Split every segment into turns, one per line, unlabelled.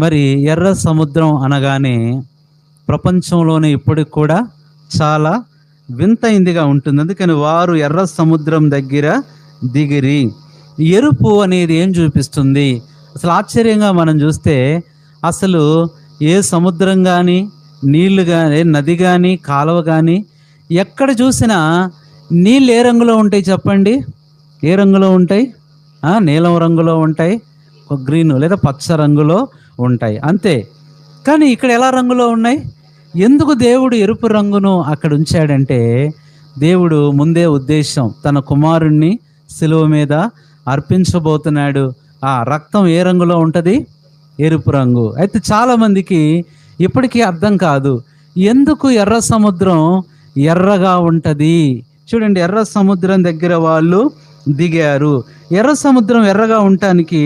మరి ఎర్ర సముద్రం అనగానే ప్రపంచంలోనే ఇప్పటికి కూడా చాలా వింతైందిగా ఉంటుంది. అందుకని వారు ఎర్ర సముద్రం దగ్గర దిగిరి. ఎరుపు అనేది ఏం చూపిస్తుంది? అసలు ఆశ్చర్యంగా మనం చూస్తే అసలు ఏ సముద్రం కానీ, నీళ్లు కానీ, నది కానీ, కాలువ కానీ ఎక్కడ చూసినా నీళ్ళు ఏ రంగులో ఉంటాయి చెప్పండి? ఏ రంగులో ఉంటాయి? నీలం రంగులో ఉంటాయి, గ్రీన్ లేదా పచ్చ రంగులో ఉంటాయి, అంతే. కానీ ఇక్కడ ఎలా రంగులో ఉన్నాయి? ఎందుకు దేవుడు ఎరుపు రంగును అక్కడ ఉంచాడంటే, దేవుడు ముందే ఉద్దేశం, తన కుమారుణ్ణి సిలువ మీద అర్పించబోతున్నాడు. ఆ రక్తం ఏ రంగులో ఉంటుంది? ఎరుపు రంగు. అయితే చాలామందికి ఇప్పటికీ అర్థం కాదు, ఎందుకు ఎర్ర సముద్రం ఎర్రగా ఉంటుంది. చూడండి, ఎర్ర సముద్రం దగ్గర వాళ్ళు దిగారు. ఎర్ర సముద్రం ఎర్రగా ఉండటానికి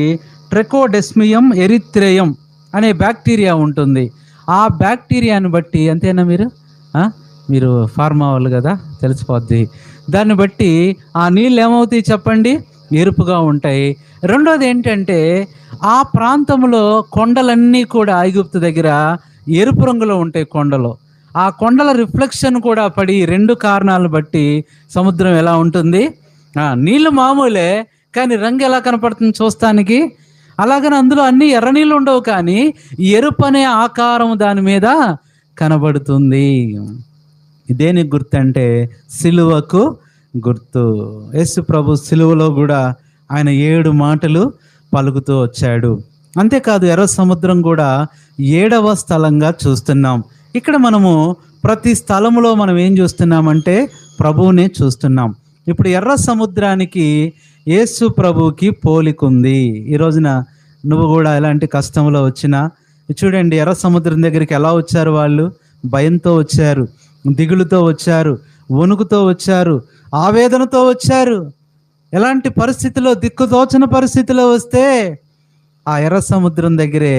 ట్రెకోడెస్మియం ఎరిత్రేయం అనే బ్యాక్టీరియా ఉంటుంది. ఆ బ్యాక్టీరియాని బట్టి, అంతేనా మీరు ఫార్మా వాళ్ళు కదా, తెలిసిపోద్ది. దాన్ని బట్టి ఆ నీళ్ళు ఏమవుతాయి చెప్పండి? ఎరుపుగా ఉంటాయి. రెండోది ఏంటంటే, ఆ ప్రాంతంలో కొండలన్నీ కూడా ఐగుప్తు దగ్గర ఎరుపు రంగులో ఉంటాయి కొండలు. ఆ కొండల రిఫ్లెక్షన్ కూడా పడి, రెండు కారణాలను బట్టి సముద్రం ఎలా ఉంటుంది? నీళ్ళు మామూలే, కానీ రంగు ఎలా కనపడుతుంది చూస్తానికి? అలాగని అందులో అన్ని ఎర్ర నీళ్ళు ఉండవు, కానీ ఎరుపు అనే ఆకారం దాని మీద కనబడుతుంది. దేనికి గుర్తు అంటే సిలువకు గుర్తు. యేసు ప్రభు సిలువలో కూడా ఆయన 7 మాటలు పలుకుతూ వచ్చాడు. అంతేకాదు, ఎర్ర సముద్రం కూడా 7వ స్థలంగా చూస్తున్నాం. ఇక్కడ మనము ప్రతి స్థలంలో మనం ఏం చూస్తున్నామంటే ప్రభువునే చూస్తున్నాం. ఇప్పుడు ఎర్ర సముద్రానికి యేసు ప్రభువుకి పోలికుంది. ఈ రోజున నువ్వు కూడా ఎలాంటి కష్టంలో వచ్చినా చూడండి, ఎర్ర సముద్రం దగ్గరికి ఎలా వచ్చారు వాళ్ళు? భయంతో వచ్చారు, దిగులుతో వచ్చారు, వణుకుతో వచ్చారు, ఆవేదనతో వచ్చారు. ఎలాంటి పరిస్థితిలో, దిక్కుతోచని పరిస్థితిలో వస్తే ఆ ఎర్ర సముద్రం దగ్గరే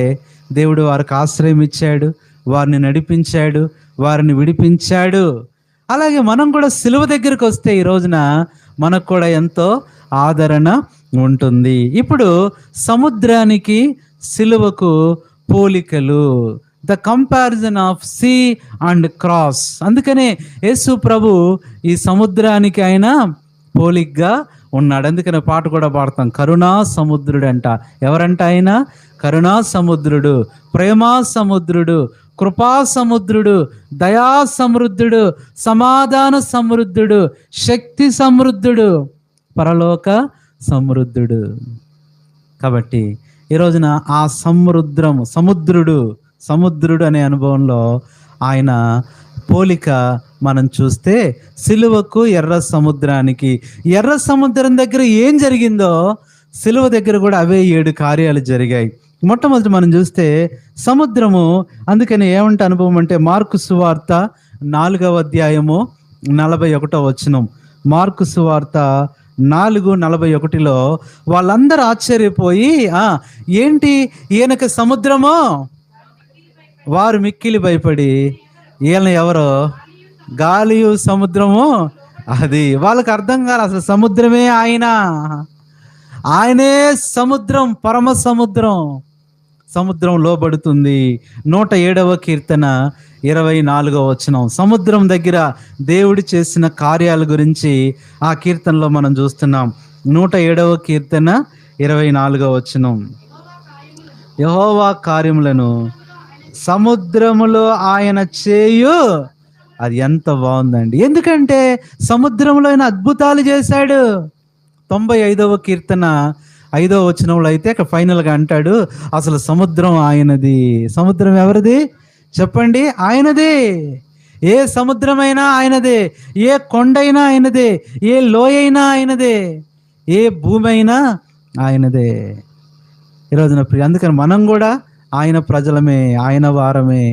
దేవుడు వారికి ఆశ్రయం ఇచ్చాడు, వారిని నడిపించాడు, వారిని విడిపించాడు. అలాగే మనం కూడా సిలువ దగ్గరికి వస్తే ఈ రోజున మనకు కూడా ఎంతో ఆదరణ ఉంటుంది. ఇప్పుడు సముద్రానికి సిలువకు పోలికలు, the comparison of sea and cross. అందుకనే యేసు ప్రభు ఈ సముద్రానికి ఆయన పోలికగా ఉన్నాడు. అందుకనే పాట కూడా పాడతాం, కరుణా సముద్రుడు అంట. ఎవరంట ఆయన? కరుణా సముద్రుడు, ప్రేమా సముద్రుడు, కృపా సముద్రుడు, దయా సమృద్ధుడు, సమాధాన సమృద్ధుడు, శక్తి సమృద్ధుడు, పరలోక సమృద్ధుడు. కాబట్టి ఈ రోజున ఆ సముద్రుడు అనే అనుభవంలో ఆయన పోలిక మనం చూస్తే సిలువకు ఎర్ర సముద్రానికి, ఎర్ర సముద్రం దగ్గర ఏం జరిగిందో సిలువ దగ్గర కూడా అవే 7 కార్యాలు జరిగాయి. మొట్టమొదటి మనం చూస్తే సముద్రము, అందుకని ఏమంటే అనుభవం అంటే మార్కు సువార్త 4వ అధ్యాయము 41వ వచనం. మార్కు సువార్త 4:41లో వాళ్ళందరూ ఆశ్చర్యపోయి, ఏంటి ఈయనకి సముద్రమో? వారు మిక్కిలి భయపడి, ఈయన ఎవరో? గాలియు సముద్రము అది. వాళ్ళకి అర్థం కాదు అసలు సముద్రమే ఆయనే సముద్రం, పరమ సముద్రం. సముద్రం లోబడుతుంది. 107వ కీర్తన 24వ వచనం. సముద్రం దగ్గర దేవుడు చేసిన కార్యాల గురించి ఆ కీర్తనలో మనం చూస్తున్నాం. 107వ కీర్తన 24వ వచనం. యెహోవా కార్యములను సముద్రములో ఆయన చేయు. అది ఎంత బాగుందండి! ఎందుకంటే సముద్రంలో ఆయన అద్భుతాలు చేశాడు. 95వ కీర్తన 5వ వచనంలో అయితే అక్కడ ఫైనల్గా అంటాడు, అసలు సముద్రం ఆయనది. సముద్రం ఎవరిది చెప్పండి? ఆయనదే. ఏ సముద్రమైనా ఆయనదే, ఏ కొండైనా ఆయనదే, ఏ లోయైనా ఆయనదే, ఏ భూమి అయినా ఆయనదే. ఈరోజున అందుకని మనం కూడా ఆయన ప్రజలమే, ఆయన వారమే.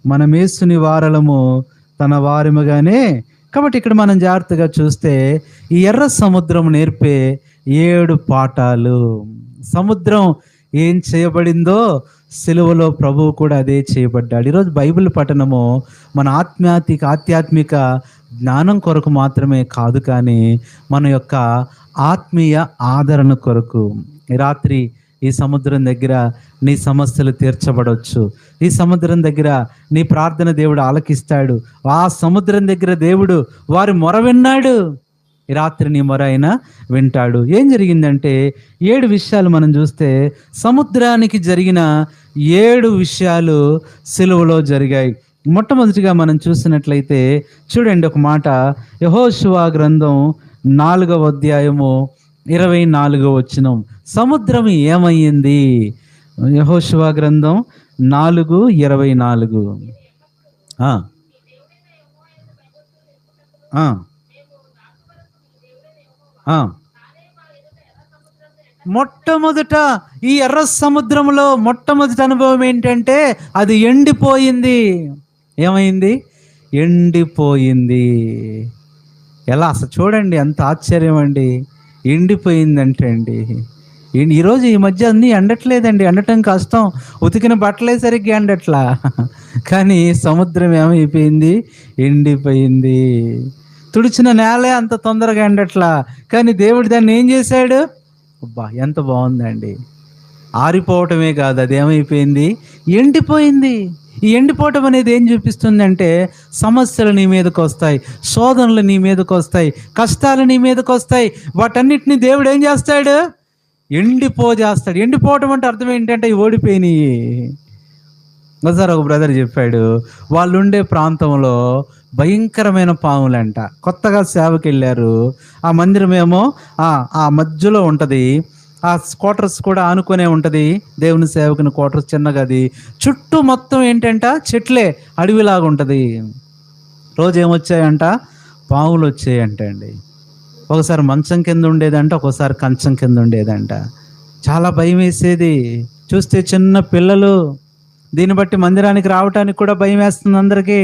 మనమేసుని వారలము, తన వారముగానే. కాబట్టి ఇక్కడ మనం జాగ్రత్తగా చూస్తే ఈ ఎర్ర సముద్రం నేర్పే 7 పాఠాలు. సముద్రం ఏం చేయబడిందో సిలువలో ప్రభువు కూడా అదే చేయబడ్డాడు. ఈరోజు బైబిల్ పఠనము మన ఆధ్యాత్మిక జ్ఞానం కొరకు మాత్రమే కాదు, కానీ మన యొక్క ఆత్మీయ ఆదరణ కొరకు. ఈ రాత్రి ఈ సముద్రం దగ్గర నీ సమస్యలు తీర్చబడవచ్చు. ఈ సముద్రం దగ్గర నీ ప్రార్థన దేవుడు ఆలకిస్తాడు. ఆ సముద్రం దగ్గర దేవుడు వారి మొర విన్నాడు. ఈ రాత్రి నీ మొర ఆయన వింటాడు. ఏం జరిగిందంటే 7 విషయాలు మనం చూస్తే సముద్రానికి జరిగిన 7 విషయాలు సిలువలో జరిగాయి. మొట్టమొదటిగా మనం చూసినట్లయితే చూడండి ఒక మాట, యెహోషువ గ్రంథం 4వ అధ్యాయము 24వ వచనం. సముద్రం ఏమయ్యింది? యెహోషువ గ్రంథం 4:24. మొట్టమొదట ఈ ఎర్ర సముద్రంలో మొట్టమొదటి అనుభవం ఏంటంటే అది ఎండిపోయింది. ఏమైంది? ఎండిపోయింది. ఎలా అసలు చూడండి, ఎంత ఆశ్చర్యం అండి. ఎండిపోయిందంటే అండి, ఈరోజు ఈ మధ్య అన్నీ ఎండట్లేదండి, ఎండటం కష్టం. ఉతికిన బట్టలే సరిగ్గా ఎండట్లా. కానీ సముద్రం ఏమైపోయింది? ఎండిపోయింది. తుడిచిన నేలే అంత తొందరగా ఎండట్లా. కానీ దేవుడు దాన్ని ఏం చేశాడు? అబ్బా, ఎంత బాగుందండి. ఆరిపోవటమే కాదు, అది ఏమైపోయింది? ఎండిపోయింది. ఈ ఎండిపోవటం అనేది ఏం చూపిస్తుందంటే సమస్యలు నీ మీదకి వస్తాయి, శోధనలు నీ మీదకి వస్తాయి, కష్టాలు నీ మీదకి వస్తాయి. వాటన్నిటిని దేవుడు ఏం చేస్తాడు? ఎండిపోజేస్తాడు. ఎండిపోవటం అంటే అర్థం ఏంటంటే ఓడిపోయినాయి. ఒకసారి ఒక బ్రదర్ చెప్పాడు, వాళ్ళు ఉండే ప్రాంతంలో భయంకరమైన పాములంట. కొత్తగా సేవకి వెళ్ళారు. ఆ మందిరం ఏమో ఆ మధ్యలో ఉంటుంది. ఆ క్వార్టర్స్ కూడా ఆనుకునే ఉంటుంది. దేవుని సేవకుని క్వార్టర్స్ చిన్నగా, అది చుట్టూ మొత్తం ఏంటంట చెట్లే, అడవిలాగా ఉంటుంది. రోజు ఏమొచ్చాయంట? పాములు వచ్చాయంట అండి. ఒకసారి మంచం కింద ఉండేదంట, ఒకసారి కంచం కింద ఉండేదంట. చాలా భయం వేసేది. చూస్తే చిన్న పిల్లలు. దీన్ని బట్టి మందిరానికి రావటానికి కూడా భయం వేస్తుంది అందరికీ.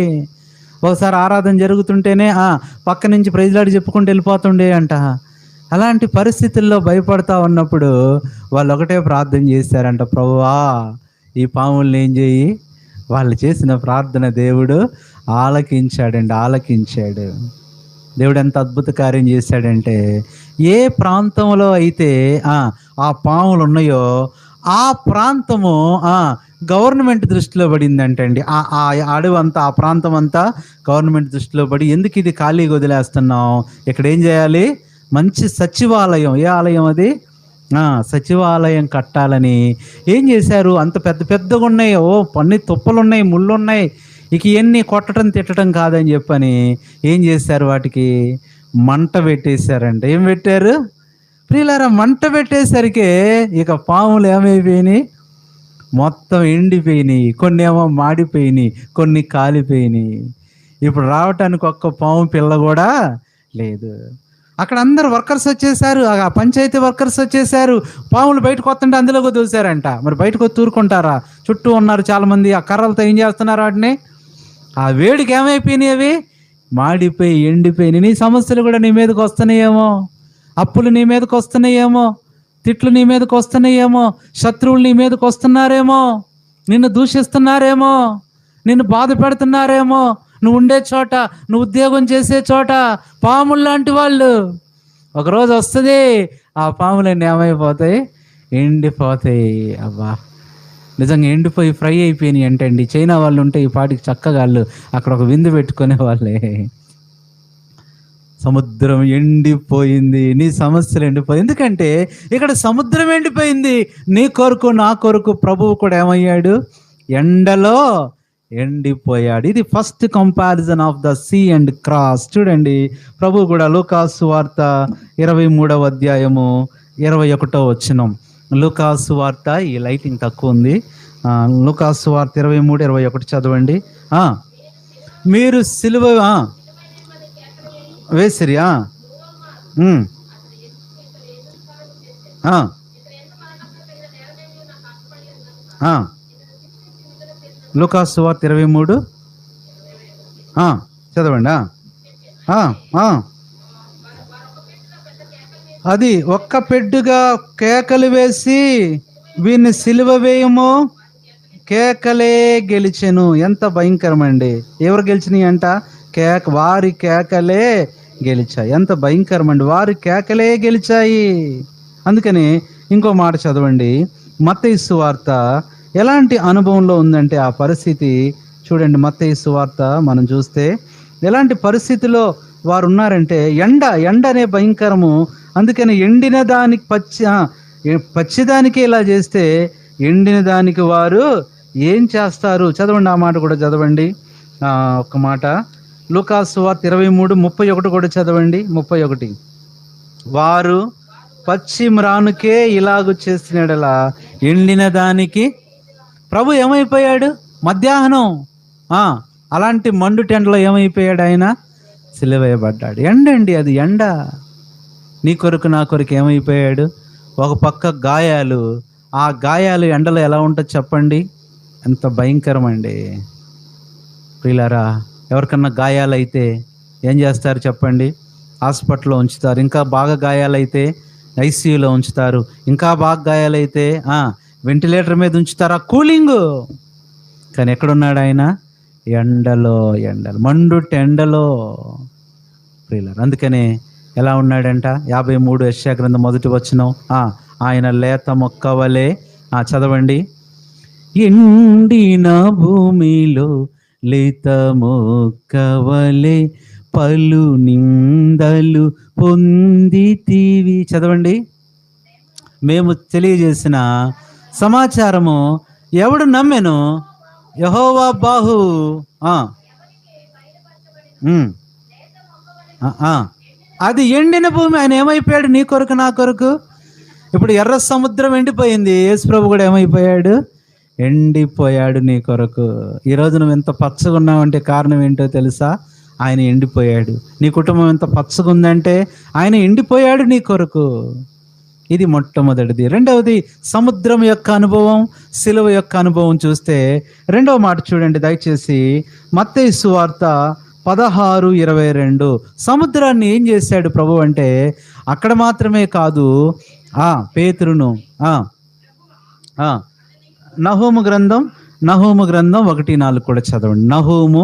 ఒకసారి ఆరాధన జరుగుతుంటేనే పక్క నుంచి ప్రైజ్లాడి చెప్పుకుంటూ వెళ్ళిపోతుండే అంట. అలాంటి పరిస్థితుల్లో భయపడతా ఉన్నప్పుడు వాళ్ళు ఒకటే ప్రార్థన చేశారంట, ప్రభువా ఈ పాముల్ని ఏం చేయి. వాళ్ళు చేసిన ప్రార్థన దేవుడు ఆలకించాడండి, ఆలకించాడు. దేవుడు ఎంత అద్భుత కార్యం చేశాడంటే, ఏ ప్రాంతంలో అయితే ఆ పాములు ఉన్నాయో ఆ ప్రాంతము గవర్నమెంట్ దృష్టిలో పడిందంటండి. ఆ అడవి అంతా, ఆ ప్రాంతం అంతా గవర్నమెంట్ దృష్టిలో పడి, ఎందుకు ఇది ఖాళీగా వదిలేస్తున్నాం, ఇక్కడ ఏం చేయాలి? మంచి సచివాలయం. ఏ ఆలయం అది? సచివాలయం కట్టాలని ఏం చేశారు? అంత పెద్ద పెద్దగా ఉన్నాయి, పన్ని తుప్పలు ఉన్నాయి, ముళ్ళు ఉన్నాయి. ఇక ఇవన్నీ కొట్టడం తిట్టడం కాదని చెప్పని ఏం చేశారు? వాటికి మంట పెట్టేశారంట. ఏం పెట్టారు ప్రియులారా? మంట పెట్టేసరికి ఇక పాములు ఏమైపోయినాయి? మొత్తం ఎండిపోయినాయి. కొన్ని ఏమో మాడిపోయినాయి, కొన్ని కాలిపోయినాయి. ఇప్పుడు రావటానికి ఒక్క పాము పిల్ల కూడా లేదు. అక్కడ అందరు వర్కర్స్ వచ్చేసారు, ఆ పంచాయతీ వర్కర్స్ వచ్చేసారు. పాములు బయటకు వస్తుంటే అందులోకి దూసారంట. మరి బయటకు తూరుకుంటారా? చుట్టూ ఉన్నారు చాలామంది. ఆ కర్రలతో ఏం చేస్తున్నారు? వాటిని ఆ వేడికి ఏమైపోయినాయి? అవి మాడిపోయి ఎండిపోయినాయి. నీ సమస్యలు కూడా నీ మీదకి వస్తున్నాయేమో, అప్పులు నీ మీదకి వస్తున్నాయేమో, తిట్లు నీ మీదకి వస్తున్నాయేమో, శత్రువులు నీ మీదకి వస్తున్నారేమో, నిన్ను దూషిస్తున్నారేమో, నిన్ను బాధ పెడుతున్నారేమో. నువ్వు ఉండే చోట, నువ్వు ఉద్యోగం చేసే చోట పాములు లాంటి వాళ్ళు. ఒకరోజు వస్తుంది, ఆ పాములన్నీ ఏమైపోతాయి? ఎండిపోతాయి. అబ్బా, నిజంగా ఎండిపోయి ఫ్రై అయిపోయినాయి అంటండి. చైనా వాళ్ళు ఉంటే ఈ పాటికి చక్కగా వాళ్ళు అక్కడ ఒక విందు పెట్టుకునే వాళ్ళే. సముద్రం ఎండిపోయింది, నీ సమస్యలు ఎండిపోయి. ఎందుకంటే ఇక్కడ సముద్రం ఎండిపోయింది. నీ కొరకు నా కొరకు ప్రభువు కూడా ఏమయ్యాడు? ఎండలో ఎండిపోయాడు. ఇది first comparison of the sea and cross. చూడండి, ప్రభు కూడా లూకాసు వార్త 23వ అధ్యాయము 21వ వచనం. లూకాసు వార్త, ఈ లైటింగ్ తక్కువ ఉంది, లూకాసు వార్త 23:21 చదవండి. మీరు సిలువ వేసిరి. లూకాసు వార్త 23 చదవండి. అది ఒక్క పెట్టుగా కేకలు వేసి వీరిని సిలువ వేయము, కేకలే గెలిచెను. ఎంత భయంకరమండి. ఎవరు గెలిచినాయి అంట? వారి కేకలే గెలిచాయి. ఎంత భయంకరమండి, వారి కేకలే గెలిచాయి. అందుకని ఇంకో మాట చదవండి, మత్తయి సువార్త ఎలాంటి అనుభవంలో ఉందంటే ఆ పరిస్థితి చూడండి. మత్తయి సువార్త మనం చూస్తే ఎలాంటి పరిస్థితిలో వారు ఉన్నారంటే, ఎండ అనే భయంకరము. అందుకని ఎండిన దానికి పచ్చిదానికి ఇలా చేస్తే ఎండిన దానికి వారు ఏం చేస్తారు? చదవండి, ఆ మాట కూడా చదవండి. ఒక మాట లూకాసు సువార్త 23:31 కూడా చదవండి. 31, వారు పచ్చి మ్రానుకే ఇలాగు చేసినడలా ఎండిన దానికి ప్రభు ఏమైపోయాడు? మధ్యాహ్నం అలాంటి మండు టెండలో ఏమైపోయాడు? ఆయన సిలువేయబడ్డాడు. ఎండండి, అది ఎండ. నీ కొరకు నా కొరకు ఏమైపోయాడు? ఒక పక్క గాయాలు, ఆ గాయాలు ఎండలో ఎలా ఉంటుంది చెప్పండి? ఎంత భయంకరమండి ప్రియులారా. ఎవరికన్నా గాయాలైతే ఏం చేస్తారు చెప్పండి? హాస్పిటల్లో ఉంచుతారు. ఇంకా బాగా గాయాలైతే ఐసీయూలో ఉంచుతారు. ఇంకా బాగా గాయాలైతే వెంటిలేటర్ మీద ఉంచుతారు, ఆ కూలింగు. కానీ ఎక్కడున్నాడు ఆయన? ఎండలో మండు టెండలో ప్రియులారా. అందుకనే ఎలా ఉన్నాడంట? 53 యెషయా గ్రంథం 1వ వచనం, ఆయన లేత మొక్క వలె. చదవండి. ఎండిన భూమిలో లేత మొక్క వలె పలు నిందలు పొందితివి. చదవండి. మేము తెలియజేసిన సమాచారము ఎవడు నమ్మెను? యెహోవా బాహు. అది ఎండిన భూమి. ఆయన ఏమైపోయాడు? నీ కొరకు నా కొరకు. ఇప్పుడు ఎర్ర సముద్రం ఎండిపోయింది, యేసు ప్రభు కూడా ఏమైపోయాడు? ఎండిపోయాడు నీ కొరకు. ఈరోజు నువ్వు ఎంత పచ్చగా ఉన్నావంటే కారణం ఏంటో తెలుసా? ఆయన ఎండిపోయాడు. నీ కుటుంబం ఎంత పచ్చగా ఉందంటే ఆయన ఎండిపోయాడు నీ కొరకు. ఇది మొట్టమొదటిది. రెండవది సముద్రం యొక్క అనుభవం, సిలువ యొక్క అనుభవం చూస్తే రెండవ మాట చూడండి దయచేసి. మత్తయి సువార్త 16:22. సముద్రాన్ని ఏం చేశాడు ప్రభు అంటే, అక్కడ మాత్రమే కాదు, పేతురును నహూము గ్రంథం 1:4 కూడా చదవండి. నహూము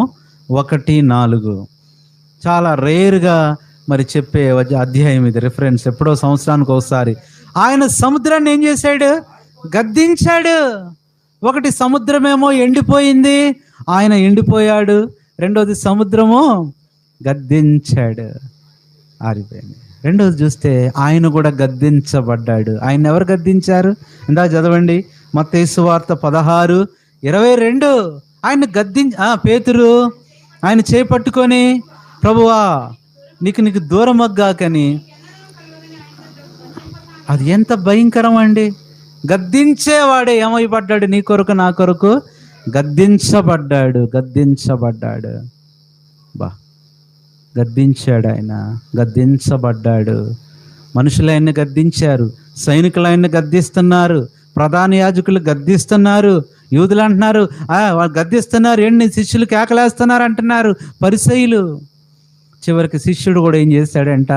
1:4 చాలా రేరుగా మరి చెప్పే అధ్యాయం ఇది. రిఫరెన్స్ ఎప్పుడో సంవత్సరానికి ఒకసారి. ఆయన సముద్రాన్ని ఏం చేశాడు? గద్దించాడు. ఒకటి సముద్రమేమో ఎండిపోయింది, ఆయన ఎండిపోయాడు. రెండోది సముద్రము గద్దించాడు, ఆరిపోయింది. రెండోది చూస్తే ఆయన కూడా గద్దించబడ్డాడు. ఆయన ఎవరు గద్దించారు? ఇందా చదవండి. మత్తయి సువార్త 16:22. ఆయన పేతురు ఆయన చేపట్టుకొని, ప్రభువా నీకు దూరమగ్గాకని. అది ఎంత భయంకరం అండి. గద్దించేవాడే ఏమైపడ్డాడు? నీ కొరకు నా కొరకు గద్దించబడ్డాడు. గద్దించాడు ఆయన, గద్దించబడ్డాడు. మనుషులు ఆయన్ని గద్దించారు, సైనికులు ఆయన్ని గద్దిస్తున్నారు, ప్రధాన యాజకులు గద్దిస్తున్నారు, యూదులు అంటున్నారు వాళ్ళు గద్దిస్తున్నారు, ఏంటి శిష్యులు కేకలేస్తున్నారు అంటున్నారు పరిసయ్యులు. చివరికి శిష్యుడు కూడా ఏం చేశాడంట?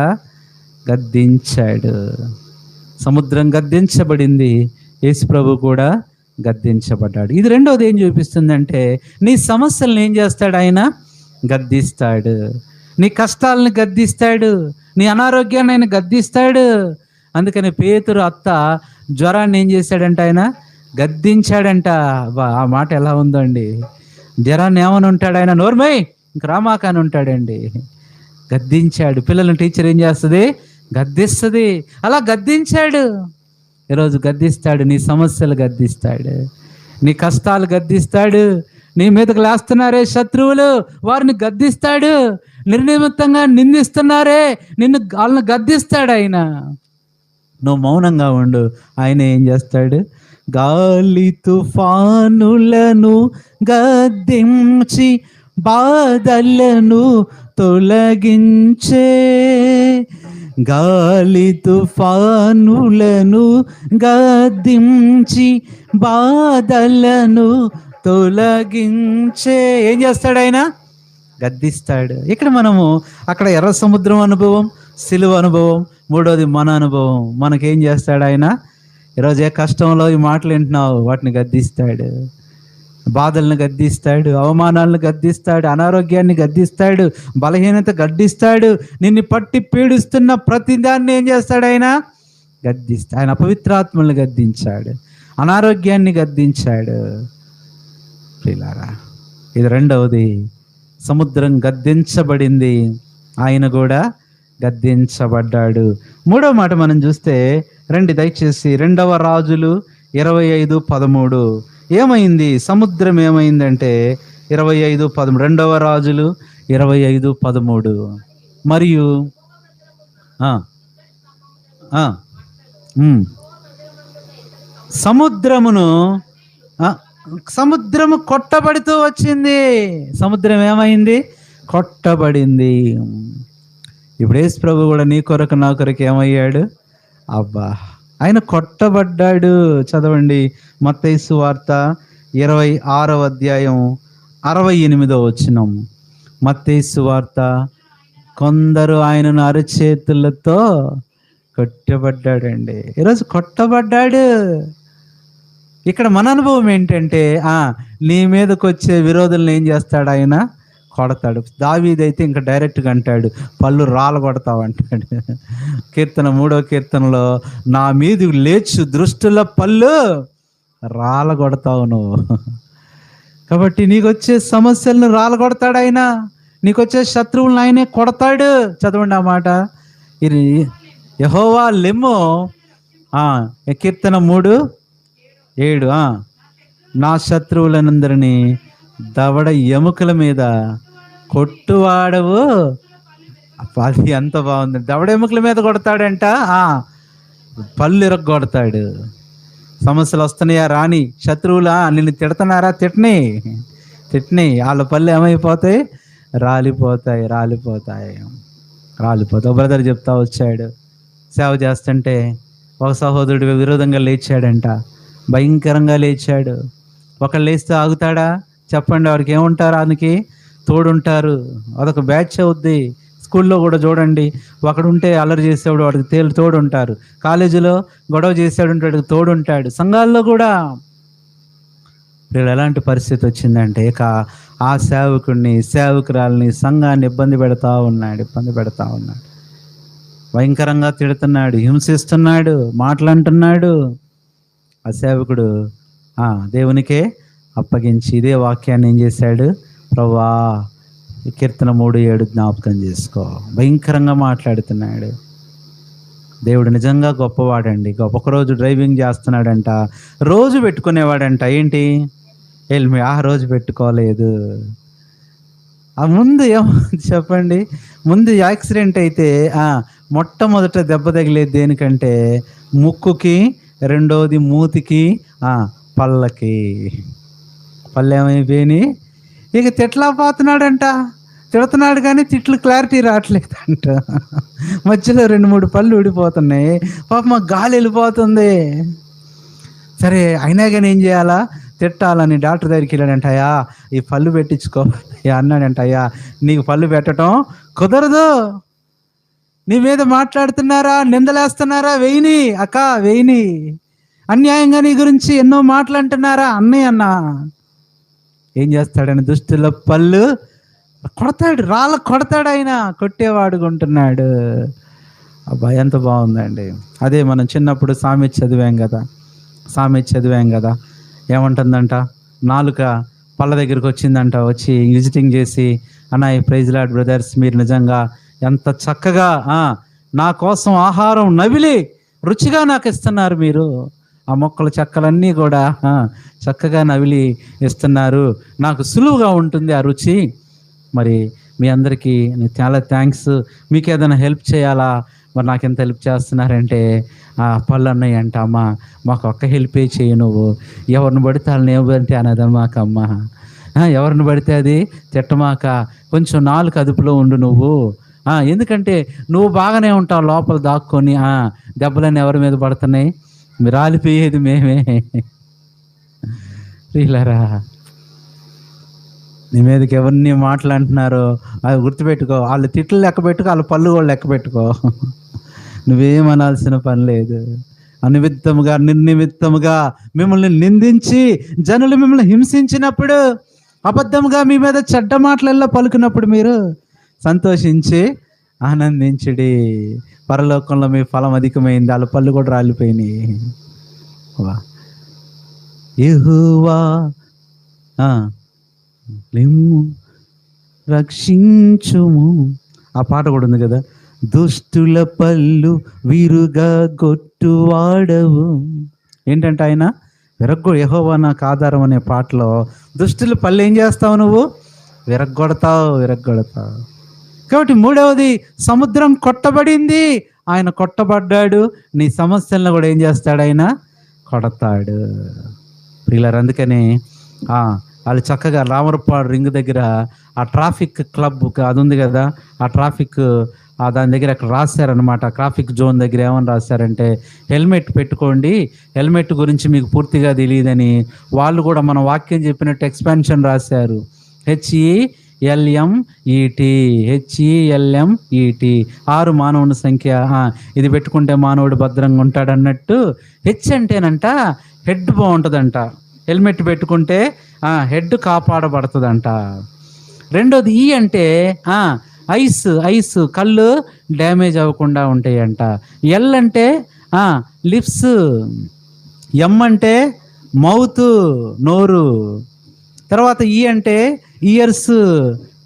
గద్దించాడు. సముద్రం గద్దించబడింది, యేసు ప్రభు కూడా గద్దించబడ్డాడు. ఇది రెండోది ఏం చూపిస్తుందంటే, నీ సమస్యలను ఏం చేస్తాడు? ఆయన గద్దిస్తాడు. నీ కష్టాలను గద్దిస్తాడు, నీ అనారోగ్యాన్ని ఆయన గద్దిస్తాడు. అందుకని పేతురు అత్త జ్వరాన్ని ఏం చేశాడంట? ఆయన గద్దించాడంట. ఆ మాట ఎలా ఉందో అండి. జ్వరాన్ని ఏమని ఉంటాడు ఆయన? నోర్మై ఇంక రామాక అని ఉంటాడండి. గద్దించాడు. పిల్లలను టీచర్ ఏం చేస్తుంది? గద్దిస్తుంది. అలా గద్దించాడు. ఈరోజు గద్దిస్తాడు. నీ సమస్యలు గద్దిస్తాడు, నీ కష్టాలు గద్దిస్తాడు. నీ మీదకు లేస్తున్నారే శత్రువులు, వారిని గద్దిస్తాడు. నిర్నిమిత్తంగా నిందిస్తున్నారే, వాళ్ళని గద్దిస్తాడు ఆయన. నువ్వు మౌనంగా ఉండు, ఆయన ఏం చేస్తాడు? గాలి తుఫానులను గద్దించి బాధలను తొలగించే. గాలి తుఫానులను గద్దించి బాధలను తొలగించే. ఏం చేస్తాడు ఆయన? గద్దిస్తాడు. ఇక్కడ మనము అక్కడ ఎర్ర సముద్రం అనుభవం, సిలువ అనుభవం, మూడోది మన అనుభవం. మనకేం చేస్తాడు ఆయన? ఈరోజు ఏ కష్టంలో ఈ మాటలు వింటున్నావు, వాటిని గద్దిస్తాడు. బాధలను గద్దిస్తాడు, అవమానాలను గద్దిస్తాడు, అనారోగ్యాన్ని గద్దిస్తాడు, బలహీనత గద్దిస్తాడు. నిన్ను పట్టి పీడిస్తున్న ప్రతి దాన్ని ఏం చేస్తాడు ఆయన? గద్దిస్తాడు. ఆయన అపవిత్రాత్మలను గద్దించాడు, అనారోగ్యాన్ని గద్దించాడు. ప్రియులారా, ఇది రెండవది. సముద్రం గద్దించబడింది, ఆయన కూడా గద్దించబడ్డాడు. మూడవ మాట మనం చూస్తే రండి దయచేసి, 2 రాజులు 25:13. ఏమైంది? సముద్రం ఏమైందంటే 25:13, 2 రాజులు 25:13. మరియు సముద్రము కొట్టబడుతూ వచ్చింది. సముద్రం ఏమైంది? కొట్టబడింది. ఇప్పుడు యేసు ప్రభు కూడా నీ కొరకు నా కొరకు ఏమయ్యాడు? అబ్బా, ఆయన కొట్టబడ్డాడు. చదవండి మత్తయి సువార్త 26వ అధ్యాయం 68వ వచనం. మత్తయి సువార్త, కొందరు ఆయనను అరచేతులతో కొట్టబడ్డాడండి. ఈరోజు కొట్టబడ్డాడు. ఇక్కడ మన అనుభవం ఏంటంటే, నీ మీదకి వచ్చే విరోధులను ఏం చేస్తాడు? ఆయన కొడతాడు. దావీదైతే ఇంకా డైరెక్ట్గా అంటాడు, పళ్ళు రాళ్ళ కొడతావు అంటాడు. కీర్తన 3వ కీర్తనలో, నా మీద లేచు దృష్టుల పళ్ళు రాళ్ళ కొడతావు నువ్వు. కాబట్టి నీకు వచ్చే సమస్యలను రాళ్ళ కొడతాడు ఆయన. నీకు వచ్చే శత్రువులను ఆయనే కొడతాడు. చదవండి ఆ మాట. ఇది యెహోవా లెమ్మో, కీర్తన 3:7. నా శత్రువులనందరినీ దవడ ఎముకల మీద కొట్టువాడవు. అది ఎంత బాగుంది. దవడ ఎముకల మీద కొడతాడంట, పళ్ళు ఇరగొడతాడు. సమస్యలు వస్తున్నాయా? రాని. శత్రువులా నిన్ను తిడుతున్నారా? తిట్ని వాళ్ళ పళ్ళు ఏమైపోతాయి? రాలిపోతాయి. బ్రదర్ చెప్తా వచ్చాడు, సేవ చేస్తుంటే ఒక సహోదరుడు విరోధంగా లేచాడంట. భయంకరంగా లేచాడు. ఒకళ్ళు లేస్తే ఆగుతాడా? చెప్పండి. వాడికి ఏముంటారు? ఆయనకి తోడుంటారు. అదొక బ్యాచ్ అవుద్ది. స్కూల్లో కూడా చూడండి, ఒకడుంటే అల్లరి చేసేవాడు వాడికి తోడుంటారు. కాలేజీలో గొడవ చేసేవాడు వాడికి తోడుంటాడు. సంఘాల్లో కూడా వీళ్ళు ఎలాంటి పరిస్థితి వచ్చిందంటే, ఇక ఆ సేవకుడిని, సేవకురాల్ని, సంఘాన్ని ఇబ్బంది పెడతా ఉన్నాడు. భయంకరంగా తిడుతున్నాడు, హింసిస్తున్నాడు, మాటలంటున్నాడు. ఆ సేవకుడు దేవునికే అప్పగించి ఇదే వాక్యాన్ని ఏం చేశాడు? ప్రభువా, కీర్తన 3:7 జ్ఞాపకం చేసుకో. భయంకరంగా మాట్లాడుతున్నాడు. దేవుడు నిజంగా గొప్పవాడండి. ఒకరోజు డ్రైవింగ్ చేస్తున్నాడంట, రోజు పెట్టుకునేవాడంట. ఏంటి? హెల్మెట్. ఆ రోజు పెట్టుకోలేదు. ముందు ఏమో చెప్పండి, ముందు యాక్సిడెంట్ అయితే మొట్టమొదట దెబ్బ తగిలేది దేనికంటే? ముక్కుకి, రెండోది మూతికి, పళ్ళకి. పళ్ళు ఏమైపోయినాయి? ఇక తిట్టలేకపోతున్నాడంట. తిడుతున్నాడు కానీ తిట్లు క్లారిటీ రావట్లేదంట. మధ్యలో 2-3 పళ్ళు ఊడిపోతున్నాయి. పాపం గాలి వెళ్ళిపోతుంది. సరే, అయినా కానీ ఏం చేయాలా? తిట్టాలని డాక్టర్ దగ్గరికి వెళ్ళాడంట. అయ్యా, ఈ పళ్ళు పెట్టించుకో అన్నాడంట. అయ్యా, నీకు పళ్ళు పెట్టడం కుదరదు. నీ మీద మాట్లాడుతున్నారా, నిందలేస్తున్నారా? వెయ్యిని అక్క, వెయ్యిని. అన్యాయంగా నీ గురించి ఎన్నో మాటలు అంటున్నారా? అన్నా. ఏం చేస్తాడని? దుష్టుల పళ్ళు కొడతాడు, రాళ్ళ కొడతాడు. ఆయన కొట్టేవాడు ఉంటున్నాడు. అబ్బా, ఎంత బాగుందండి. అదే మనం చిన్నప్పుడు సామెత చదివాం కదా. ఏమంటుందంట? నాలుక పళ్ళ దగ్గరికి వచ్చిందంట. వచ్చి విజిటింగ్ చేసి, అన్న ప్రైజ్ లార్డ్ బ్రదర్స్, మీరు నిజంగా ఎంత చక్కగా నా కోసం ఆహారం నవిలి రుచిగా నాకు ఇస్తున్నారు. మీరు ఆ మొక్కల చెక్కలన్నీ కూడా చక్కగా నవిలి ఇస్తున్నారు. నాకు సులువుగా ఉంటుంది ఆ రుచి. మరి మీ అందరికీ చాలా థ్యాంక్స్. మీకు ఏదైనా హెల్ప్ చేయాలా? మరి నాకు ఎంత హెల్ప్ చేస్తున్నారంటే, పళ్ళు అన్నాయంట. అమ్మ, మాకు ఒక్క హెల్పే చేయి నువ్వు. ఎవరిని పడితే వాళ్ళని ఏమంటే అనదమ్మాకమ్మ. ఎవరిని పడితే అది తిట్టమాక. కొంచెం నాలుగు అదుపులో ఉండు నువ్వు. ఎందుకంటే నువ్వు బాగానే ఉంటావు లోపల దాక్కొని. దెబ్బలన్నీ ఎవరి మీద పడుతున్నాయి? మీరు రాలిపోయేది మేమే. ప్రియులారా, నీ మీదకి ఎవరిని మాట్లాడుతున్నారో అది గుర్తుపెట్టుకో. వాళ్ళు తిట్లు లెక్క పెట్టుకో, వాళ్ళ పళ్ళు కూడా లెక్క పెట్టుకో. నువ్వేమనాల్సిన పని లేదు. అనిమిత్తముగా, నిర్నిమిత్తముగా మిమ్మల్ని నిందించి జనులు మిమ్మల్ని హింసించినప్పుడు, అబద్ధముగా మీ మీద చెడ్డ మాటలల్లో పలుకున్నప్పుడు మీరు సంతోషించి ఆనందించుడి. పరలోకంలో మీ ఫలం అధికమైంది. వాళ్ళ పళ్ళు కూడా రాలిపోయినాయి. యెహోవా లెమ్ము రక్షించుము. ఆ పాట కూడా ఉంది కదా, దుష్టుల పళ్ళు విరుగా గొట్టువాడవు. ఏంటంటే ఆయన యెహోవా నాకు ఆధారం అనే పాటలో దుష్టుల పళ్ళు ఏం చేస్తావు నువ్వు? విరగ్గొడతావు. కాబట్టి మూడవది, సముద్రం కొట్టబడింది, ఆయన కొట్టబడ్డాడు. నీ సమస్యలను కూడా ఏం చేస్తాడు? ఆయన కొడతాడు. ప్రియులారా, అందుకని వాళ్ళు చక్కగా రామరపాడు రింగ్ దగ్గర ఆ ట్రాఫిక్ క్లబ్ అది ఉంది కదా, ఆ ట్రాఫిక్ దాని దగ్గర అక్కడ రాశారనమాట. ట్రాఫిక్ జోన్ దగ్గర ఏమని రాశారంటే, హెల్మెట్ పెట్టుకోండి, హెల్మెట్ గురించి మీకు పూర్తిగా తెలియదని. వాళ్ళు కూడా మన వాక్యం చెప్పినట్టు ఎక్స్పాన్షన్ రాశారు. HELMET 6 మానవుని సంఖ్య. ఇది పెట్టుకుంటే మానవుడు భద్రంగా ఉంటాడు అన్నట్టు. హెచ్ అంటేనంట హెడ్ బాగుంటుందంట, హెల్మెట్ పెట్టుకుంటే హెడ్ కాపాడబడుతుందంట. రెండోది ఈ అంటే ఐస్ కళ్ళు డ్యామేజ్ అవ్వకుండా ఉంటాయంట. ఎల్ అంటే లిప్స్, ఎం అంటే మౌత్ నోరు, తర్వాత ఈ అంటే ఇయర్స్,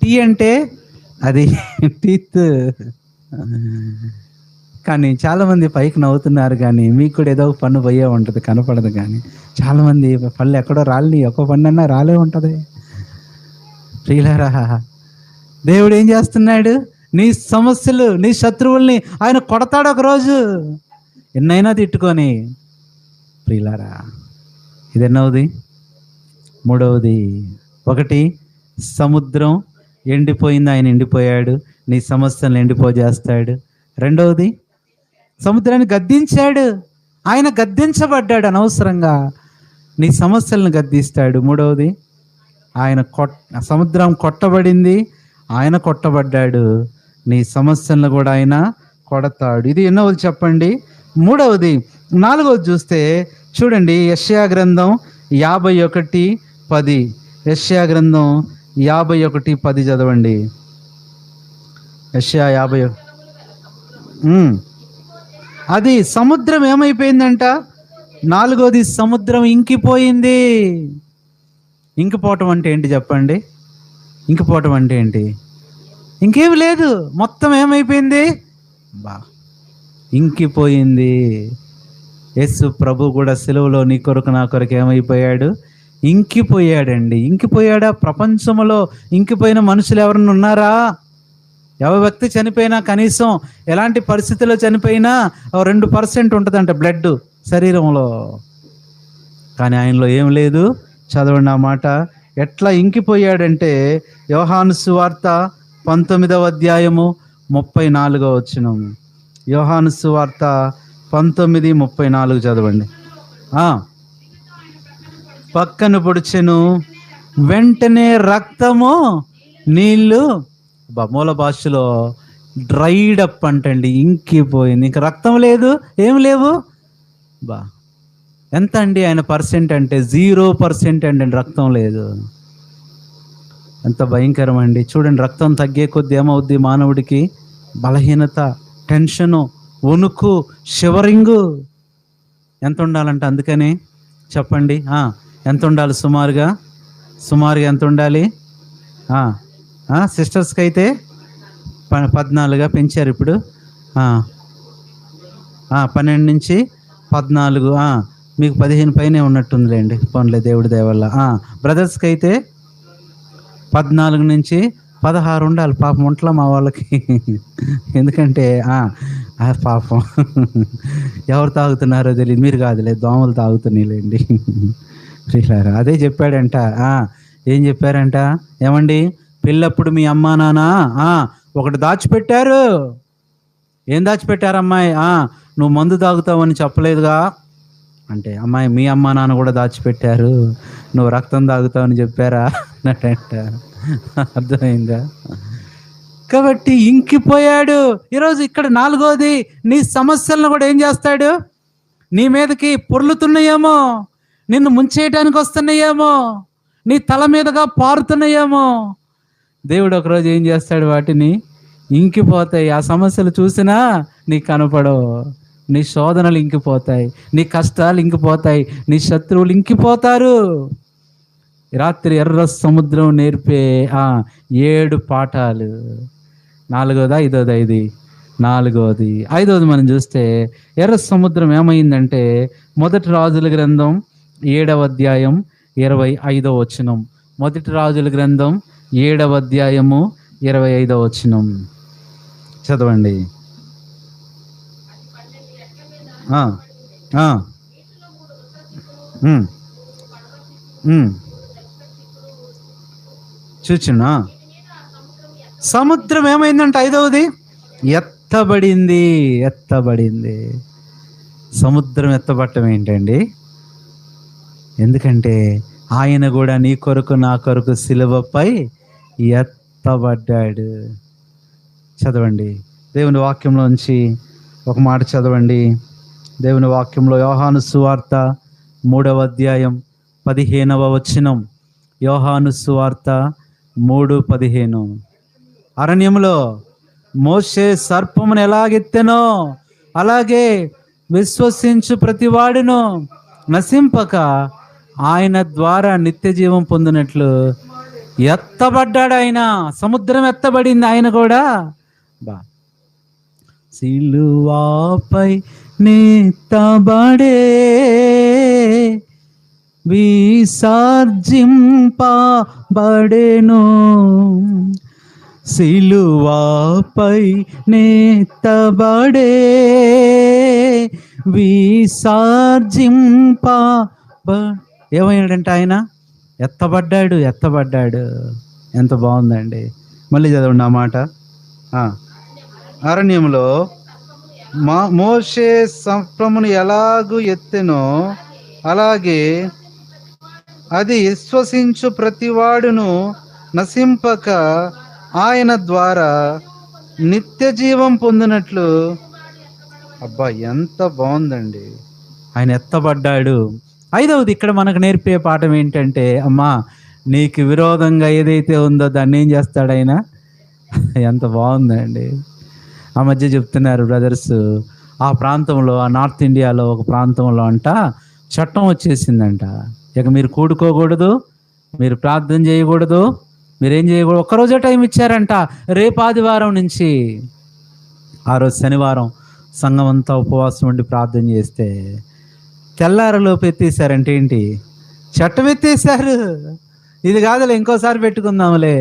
టీ అంటే అది టీత్. కానీ చాలామంది పైకి నవ్వుతున్నారు, కానీ మీకు కూడా ఏదో ఒక పన్ను పోయే ఉంటుంది, కనపడదు. కానీ చాలామంది పళ్ళు ఎక్కడో రాలి, ఒక్క పన్ను అన్నా రాలే ఉంటుంది. ప్రియులారా, దేవుడు ఏం చేస్తున్నాడు? నీ సమస్యలు, నీ శత్రువుల్ని ఆయన కొడతాడు ఒకరోజు, ఎన్నైనా తిట్టుకొని. ప్రియులారా, ఇది ఎన్నవది? మూడవది. ఒకటి, సముద్రం ఎండిపోయింది, ఆయన ఎండిపోయాడు, నీ సమస్యలను ఎండిపోజేస్తాడు. రెండవది, సముద్రాన్ని గద్దించాడు, ఆయన గద్దించబడ్డాడు అనవసరంగా, నీ సమస్యలను గద్దిస్తాడు. మూడవది, ఆయన సముద్రం కొట్టబడింది, ఆయన కొట్టబడ్డాడు, నీ సమస్యలను కూడా ఆయన కొడతాడు. ఇది ఎన్నవది చెప్పండి? మూడవది. నాలుగవది చూస్తే చూడండి, యెషయా గ్రంథం 51:10. యెషయా గ్రంథం 51:10 చదవండి. యెషయా 50. అది సముద్రం ఏమైపోయిందంట? నాలుగోది, సముద్రం ఇంకిపోయింది. ఇంకిపోవటం అంటే ఏంటి చెప్పండి? ఇంకిపోవటం అంటే ఏంటి? ఇంకేమి లేదు, మొత్తం ఏమైపోయింది? ఇంకిపోయింది. యేసు ప్రభు కూడా సిలువలో నీ కొరకు నా కొరకు ఏమైపోయాడు? ఇంకిపోయాడండి. ఇంకిపోయాడా? ప్రపంచంలో ఇంకిపోయిన మనుషులు ఎవరన్నా ఉన్నారా? ఎవరి వ్యక్తి చనిపోయినా, కనీసం ఎలాంటి పరిస్థితుల్లో చనిపోయినా 2% ఉంటుందంట బ్లడ్ శరీరంలో. కానీ ఆయనలో ఏం లేదు. చదవండి ఆ మాట. ఎట్లా ఇంకిపోయాడంటే, యోహాను సువార్త 19:34. యోహాను సువార్త 19:34 చదవండి. పక్కన పొడిచెను, వెంటనే రక్తము నీళ్ళు, మూల భాషలో డ్రైడ్ అప్ అంటండి, ఇంకిపోయింది. ఇంకా రక్తం లేదు, ఏం లేవు. ఎంత అండి ఆయన పర్సెంట్ అంటే? 0% అండి, రక్తం లేదు. ఎంత భయంకరం అండి. చూడండి, రక్తం తగ్గే కొద్ది ఏమవుద్ది మానవుడికి? బలహీనత, టెన్షను, వణుకు, షివరింగు. ఎంత ఉండాలంట? అందుకని చెప్పండి, ఎంత ఉండాలి సుమారుగా ఎంత ఉండాలి? సిస్టర్స్కి అయితే 14గా పెంచారు ఇప్పుడు. 12 నుంచి 14. మీకు 15 పైనే ఉన్నట్టుందిలేండి, పోన్లే దేవుడి దయ వల్ల. బ్రదర్స్కి అయితే 14 నుంచి 16 ఉండాలి. పాపం ఒంట్లో మా వాళ్ళకి. ఎందుకంటే పాపం ఎవరు తాగుతున్నారో తెలియదు. మీరు కాదులే, దోమలు తాగుతున్నాయిలేండి. అదే చెప్పాడంట. ఏం చెప్పారంట? ఏమండి, పెళ్ళప్పుడు మీ అమ్మా నాన్న ఒకటి దాచిపెట్టారు. ఏం దాచిపెట్టారు అమ్మాయి? నువ్వు మందు తాగుతావని చెప్పలేదుగా అంటే, అమ్మాయి మీ అమ్మా నాన్న కూడా దాచిపెట్టారు, నువ్వు రక్తం తాగుతావని చెప్పారా అన్నట్టంట. అర్థమైందా? కాబట్టి ఇంకిపోయాడు. ఈరోజు ఇక్కడ నాలుగోది, నీ సమస్యలను కూడా ఏం చేస్తాడు? నీ మీదకి పొర్లుతున్నాయేమో, నిన్ను ముంచేయడానికి వస్తున్నాయేమో, నీ తల మీదగా పారుతున్నాయేమో. దేవుడు ఒకరోజు ఏం చేస్తాడు? వాటిని ఇంకిపోతాయి. ఆ సమస్యలు చూసినా నీకు కనపడవు. నీ శోధనలు ఇంకిపోతాయి, నీ కష్టాలు ఇంకిపోతాయి, నీ శత్రువులు ఇంకిపోతారు. రాత్రి ఎర్ర సముద్రం నేర్పే 7 పాఠాలు. 4వదా 5వదా ఇది? 4వది. 5వది మనం చూస్తే ఎర్ర సముద్రం ఏమైందంటే, మొదటి రాజుల గ్రంథం 7వ అధ్యాయం 25వ వచనం. మొదటి రాజుల గ్రంథం 7వ అధ్యాయము 25వ వచనం చదవండి. చూచున్నా సముద్రం ఏమైందంటే 5వది ఎత్తబడింది. సముద్రం ఎత్తబడటం ఏంటండి? ఎందుకంటే ఆయన కూడా నీ కొరకు నా కొరకు సిలువపై ఎత్తబడ్డాడు. చదవండి దేవుని వాక్యంలోంచి ఒక మాట చదవండి. దేవుని వాక్యంలో యోహాను సువార్త 3వ అధ్యాయం 15వ వచనం. యోహాను సువార్త 3:15. అరణ్యంలో మోషే సర్పమును ఎలాగెత్తెనో అలాగే విశ్వసించు ప్రతివాడును నశింపక ఆయన ద్వారా నిత్య జీవం పొందినట్లు ఎత్తబడ్డాడు. ఆయన సముద్రం ఎత్తబడింది, ఆయన కూడా సిలువాపై నెత్తబడే విసర్జింపబడెను. సిలువాపై నెత్తబడే ఏమయ్యాడంటే ఆయన ఎత్తబడ్డాడు. ఎంత బాగుందండి. మళ్ళీ చదవండి ఆ మాట. అరణ్యంలో మోషే సర్పమును ఎలాగూ ఎత్తెనో అలాగే అది విశ్వసించు ప్రతివాడును నశింపక ఆయన ద్వారా నిత్య జీవం పొందినట్లు. అబ్బా ఎంత బాగుందండి. ఆయన ఎత్తబడ్డాడు. 5వది ఇక్కడ మనకు నేర్పే పాఠం ఏంటంటే, అమ్మా నీకు విరోధంగా ఏదైతే ఉందో దాన్ని ఏం చేస్తాడు ఆయన? ఎంత బాగుందండి. ఆ మధ్య చెప్తున్నారు బ్రదర్స్, ఆ ప్రాంతంలో, ఆ నార్త్ ఇండియాలో ఒక ప్రాంతంలో అంట చట్టం వచ్చేసిందంట. ఇక మీరు కూడుకోకూడదు, మీరు ప్రార్థన చేయకూడదు, మీరేం చేయకూడదు. ఒక్కరోజే టైం ఇచ్చారంట. రేపు ఆదివారం నుంచి ఆ రోజు శనివారం సంఘం అంతా ఉపవాసం ఉండి ప్రార్థన చేస్తే తెల్లారలోపు ఎత్తేసారంటే ఏంటి? చట్టం ఎత్తేసారు. ఇది కాదులే, ఇంకోసారి పెట్టుకుందాంలే.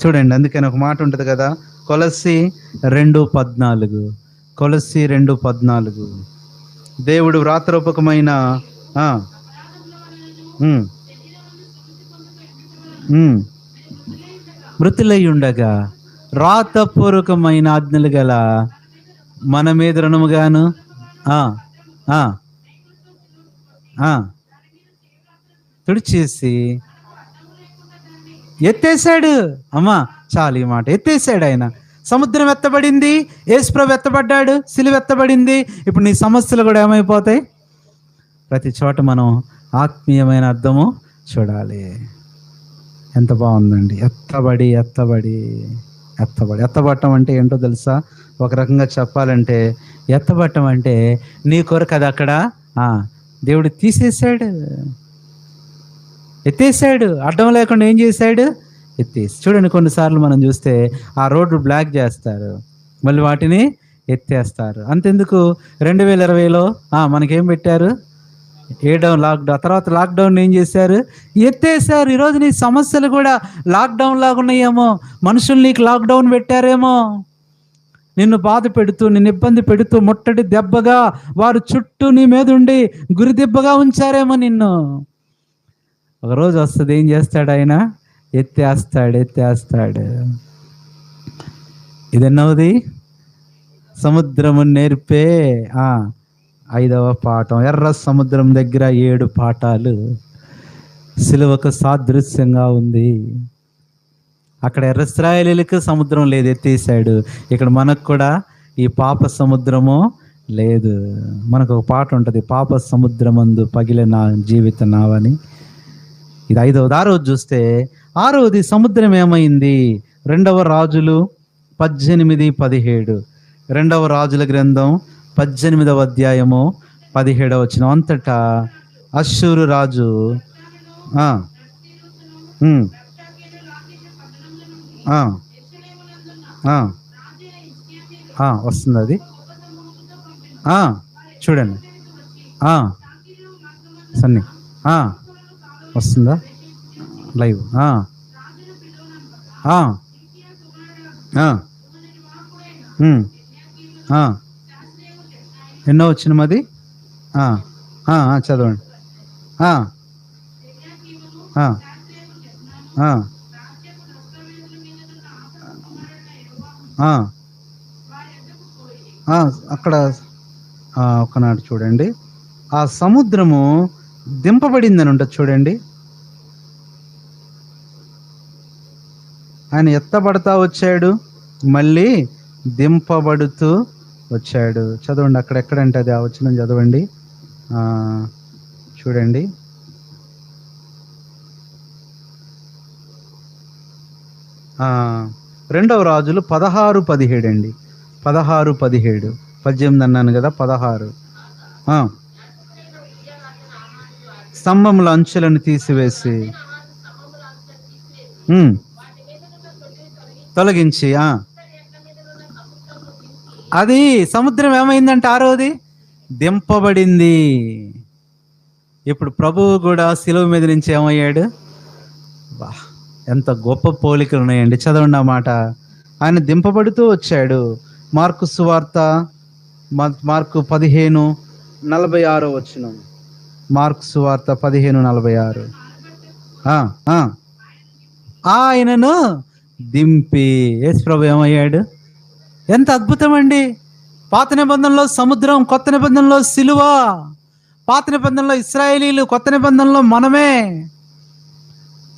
చూడండి, అందుకని ఒక మాట ఉంటుంది కదా, కొలస్సీ 2:14. కొలస్సీ 2:14. దేవుడు వ్రాతరూపకమైన మృతులై ఉండగా రాతపూర్వకమైన ఆజ్ఞలు గల మన మీద రుణముగాను తుడిచేసి ఎత్తేసాడు. అమ్మా చాలు ఈ మాట. ఎత్తేసాడు ఆయన. సముద్రం ఎత్తబడింది, యేసుప్రభు ఎత్తబడ్డాడు, సిలువ ఎత్తబడింది. ఇప్పుడు నీ సమస్యలు కూడా ఏమైపోతాయి? ప్రతి చోట మనం ఆత్మీయమైన అర్థము చూడాలి. ఎంత బాగుందండి. ఎత్తబడటం అంటే ఏంటో తెలుసా? ఒక రకంగా చెప్పాలంటే ఎత్తబడటం అంటే నీ కొరకు అది అక్కడ దేవుడు తీసేసాడు, ఎత్తేసాడు. అడ్డం లేకుండా ఏం చేశాడు? ఎత్తేసి. చూడండి, కొన్నిసార్లు మనం చూస్తే ఆ రోడ్డు బ్లాక్ చేస్తారు, మళ్ళీ వాటిని ఎత్తేస్తారు. అంతెందుకు 2020లో మనకేం పెట్టారు? లాక్డౌన్. తర్వాత లాక్డౌన్ ఏం చేశారు? ఎత్తేసారు. ఈరోజు నీ సమస్యలు కూడా లాక్డౌన్ లాగా ఉన్నాయేమో. మనుషులు నీకు లాక్డౌన్ పెట్టారేమో. నిన్ను బాధ పెడుతూ, నిన్ను ఇబ్బంది పెడుతూ, ముట్టడి దెబ్బగా వారు చుట్టూ నీ మీద ఉండి గురి దెబ్బగా ఉంచారేమో నిన్ను. ఒకరోజు వస్తుంది, ఏం చేస్తాడు ఆయన? ఎత్తేస్తాడు. ఇదెన్నవది? సముద్రము నేర్పే 5వ పాఠం. ఎర్ర సముద్రం దగ్గర 7 పాఠాలు. సిలువకు సాదృశ్యంగా ఉంది. అక్కడ ఇశ్రాయేలీయులకు సముద్రం లేదు, ఎత్తేసాడు. ఇక్కడ మనకు కూడా ఈ పాప సముద్రము లేదు. మనకు ఒక పాట ఉంటుంది, పాప సముద్రమందు పగిలిన జీవిత నావని. ఇది 5వది. 6వది చూస్తే 6వది సముద్రం ఏమైంది? 2వ రాజులు 18:17. 2వ రాజుల గ్రంథం 18వ అధ్యాయము 17వ వచనం. అంతటా అష్షూరు రాజు ఆ, ఉమ్, ఆ, ఆ, వస్తుంది అది. ఆ, చూడండి. ఆ, సన్నీ వస్తుందా లైవ్? ఆ, ఆ, ఉమ్, ఆ. ఎన్నో వచ్చిన అది? ఆ, చదవండి. ఆ, ఆ, ఆ, ఆ, అక్కడ ఒకనాడు చూడండి, ఆ సముద్రము దింపబడిందని ఉంటుంది చూడండి. ఆయన ఎత్తబడతా వచ్చాడు, మళ్ళీ దింపబడుతూ వచ్చాడు. చదవండి అక్కడ ఎక్కడంటే అది ఆ వచనం చదవండి. ఆ, చూడండి. రెండవ రాజులు 16:17 అండి. 16:17, 18 అన్నాను కదా, 16. స్తంభముల అంచులను తీసివేసి తొలగించి అది సముద్రం ఏమైందంటే ఆరోది దింపబడింది. ఇప్పుడు ప్రభువు కూడా శిలువ మీద నుంచి ఏమయ్యాడు? బా, ఎంత గొప్ప పోలికలు ఉన్నాయండి. చదవండి ఆ మాట. ఆయన దింపబడుతూ వచ్చాడు. మార్కు సువార్త మార్కు 15:46 వచనం. మార్కు సువార్త 15:46. ఆయనను దింపి యేసు ప్రభు ఏమయ్యాడు? ఎంత అద్భుతం అండి! పాత నిబంధనలో సముద్రం, కొత్త నిబంధనలో సిలువ. పాత నిబంధనలో ఇశ్రాయేలీలు, కొత్త నిబంధనలో మనమే.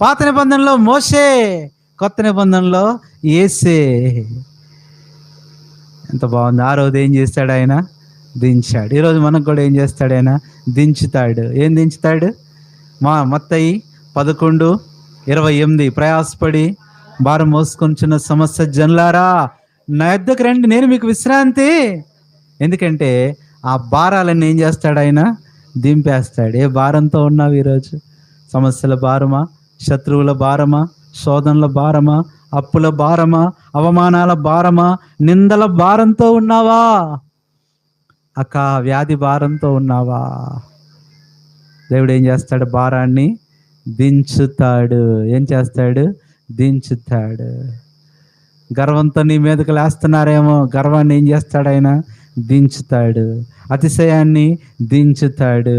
పాత నిబంధనలో మోషే, కొత్త నిబంధనలో యేసే. ఎంత బాగుంది! ఆ రోజు ఏం చేస్తాడు ఆయన? దించాడు. ఈరోజు మనకు కూడా ఏం చేస్తాడు ఆయన? దించుతాడు. ఏం దించుతాడు? మత్తయి 11:28 ప్రయాసపడి భారం మోసుకొంచున్న సమస్త జనులారా నా యొద్దకు రండి, నేను మీకు విశ్రాంతి. ఎందుకంటే ఆ భారాలన్నీ ఏం చేస్తాడు ఆయన? దింపేస్తాడు. ఏ భారంతో ఉన్నావు ఈరోజు? సమస్యల భారమా? శత్రువుల భారమా? శోధనల భారమా? అప్పుల భారమా? అవమానాల భారమా? నిందల భారంతో ఉన్నావా? వ్యాధి భారంతో ఉన్నావా? దేవుడు ఏం చేస్తాడు? భారాన్ని దించుతాడు. ఏం చేస్తాడు? దించుతాడు. గర్వంతో నీ మీదకి లేస్తున్నారేమో, గర్వాన్ని ఏం చేస్తాడు ఆయన? దించుతాడు. అతిశయాన్ని దించుతాడు.